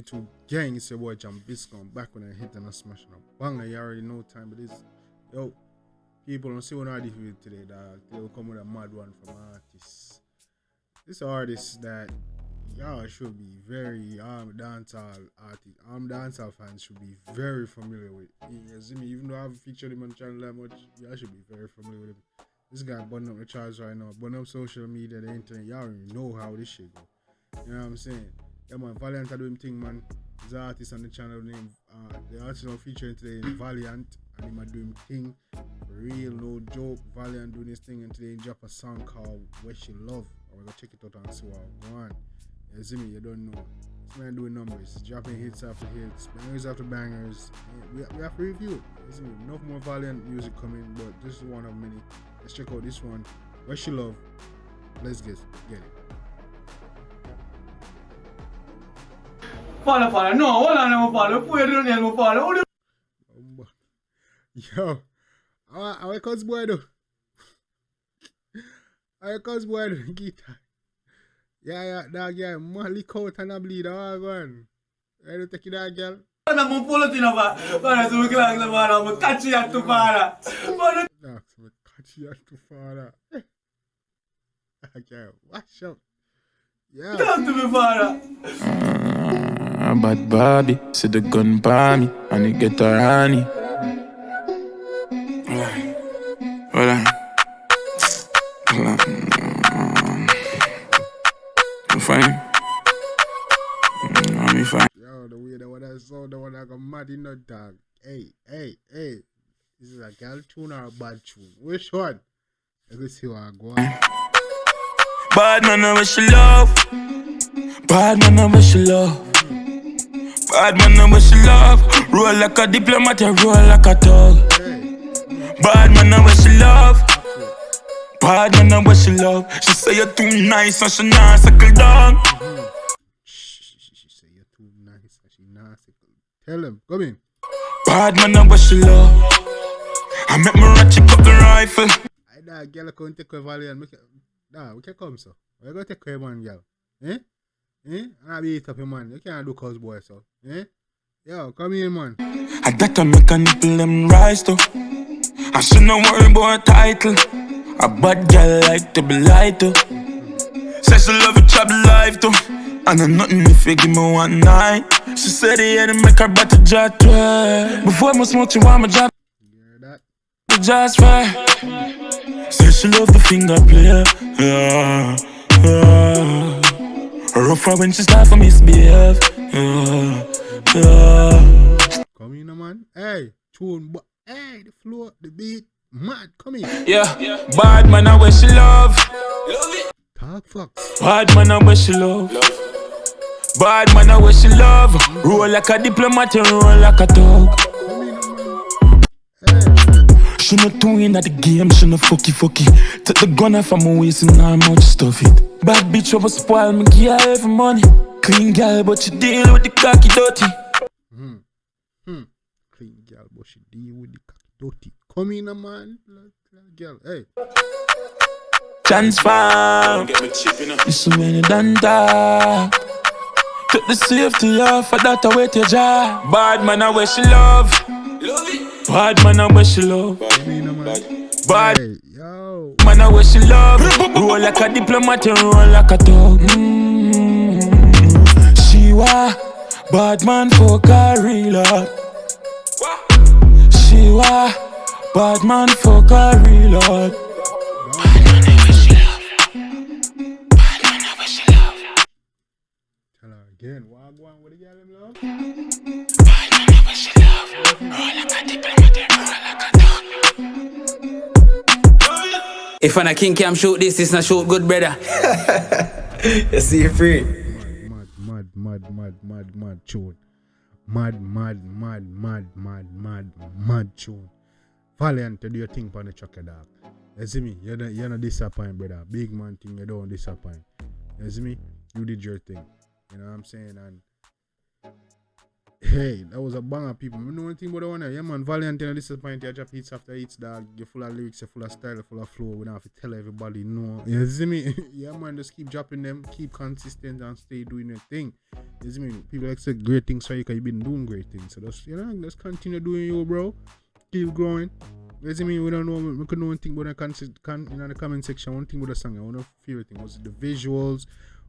YouTube gang, it's your boy Jambisco. Back when I hit and I smash on a banger. You already know time it is. Yo, people don't see what I did with today, dog. They'll come with a mad one from artists. This artist that y'all should be very dancehall artist. Dancehall fans should be very familiar with. You see me, even though I haven't featured him on the channel that much, y'all should be very familiar with him. This guy burning up the charts right now, burning up social media, the internet. Y'all already know how this shit go. You know what I'm saying? Yeah, man, Valiant are doing thing, man. There's an artist on the channel named the artist I'm featuring today is Valiant, and him are doing thing for real, no joke. Valiant doing his thing, and today he drop a song called Where She Love. I'm gonna check it out and see what's going on. You see me, you don't know. This man doing numbers, dropping hits after hits, bangers after bangers. Yeah, we have to review it. You see me, enough more Valiant music coming, but this is one of many. Let's check out this one, Where She Love. Let's get it. Follow. No, hold on, I'm follow. Put it on the follow. Yo, our cuz boy do. Our cuz boy do guitar. Yeah, dog, yeah, man, lick out and a bleed, all gone. Ready to take it out, girl? I'm going to pull it in over. But I'm going to catch you at the father. No, so catch you at the father. Okay, watch out. Yeah. Come to me, father. Bad Bobby, see the gun by me, and it get her honey. Hold on. I'm fine. I'm fine. Yo, the way that one I saw, the one I got mad in the dog. Hey. This is a girl tune or a bad tune? Which one? Let's see what I go on. Bad man, I wish you love. Bad man, I wish you love. Bad man, I wish you love. Roll like a diplomat, you roll like a dog. Bad man, I wish you love. Bad man, I wish you love. She say you're too nice and she not suckle down. She say you're too nice and she not suckle. Tell him, come in. Bad man, I wish you love. I make me ratchet up the rifle. I that girl can't take away Valiant. Nah, we can come so. We gonna take away man, girl. And I beat up your man. You can't do cuz boy so. Yo, come here, man. I got to make a nipple them rise too. I should not worry about a title. A bad girl like to be lied to. Says she love it, trouble life too. And I'm nothing if you give me one night. She said he had to make her better job try. Before I smoke, she want my job. You hear that? The just fair. Says she love the finger play. Rougher when she start for misbehave. Come in, man. Hey, tune, but hey, the flow, the beat, mad. Come in. Yeah, bad man, I wish she love. Talk fuck. Bad man, I wish she love. Bad man, I wish she love. Roll like a diplomat and roll like a dog. She not too in at the game, she not fucky. Take the gun off of my waist and I'm out to stuff it. Bad bitch over spoil me, give her every money. Clean girl, but she deal with the cocky dirty. Clean girl, but she deal with the cocky dirty. Come in, man. Girl, hey. Transform. This many done that. Took the safety off, for that I wait your job. Bad man, I wish you love. Bad man, I wish you love. Bad Hey, yo. man, I wish you love. Roll like a diplomat and roll like a dog. She wa bad man fuck her real hard. She wa bad man fuck her real hard. Bad man, I wish you love. Bad man, I wish you love. Tell her again. What go on with the girl in love? Bad man, I wish you love. Roll like a diplomat and roll like a dog. If I'm a king cam shoot this, it's not shoot good, brother. You see you free. Mad tune. Mad tune. Valiant to do your thing on the trucker, dog. You see me? You're not disappoint, brother. Big man thing, you don't disappoint. You see me? You did your thing. You know what I'm saying? And Hey, that was a banger, people. You know one thing about the one there? Yeah, man, Valiant and disappointed. You drop hits after hits, dog. You're full of lyrics, you're full of style, you're full of flow. We don't have to tell everybody no. You see me? Yeah, man, just keep dropping them, keep consistent and stay doing your thing. You see me? People expect great things from you because you've been doing great things. So just, just continue doing you, bro. Keep growing. You see me? We don't know, we could know one thing about the comment section. One thing about the song, one of the favorite thing was it the visuals,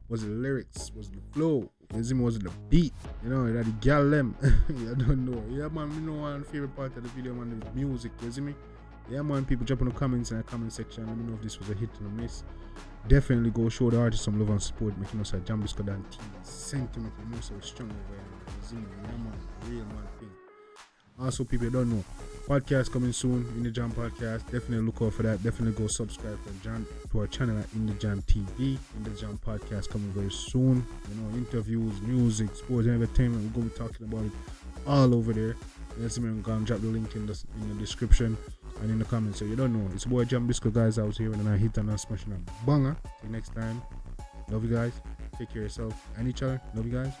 was it the lyrics, was it the flow, was it the beat, that the gal them. I don't know. Yeah, man, one favorite part of the video, man, the music, you see me? Yeah, man, people drop in the comments in the comment section. Let me know if this was a hit or a miss. Definitely go show the artist some love and support, making us a Jam Bisco Dan TV sentiment, so strong over here. You see me? Yeah, man, real man thing. Also, people don't know, podcast coming soon, In The Jam Podcast. Definitely look out for that. Definitely go subscribe to our channel at In The Jam TV. In The Jam Podcast coming very soon. Interviews, music, sports, entertainment. We're going to be talking about it all over there. Let's see me. I'm going to drop the link in the description and in the comments. So you don't know, it's boy Jam Bisco guys out here, and I hit and I'm smashing a banger. Till next time. Love you guys. Take care of yourself and each other. Love you guys.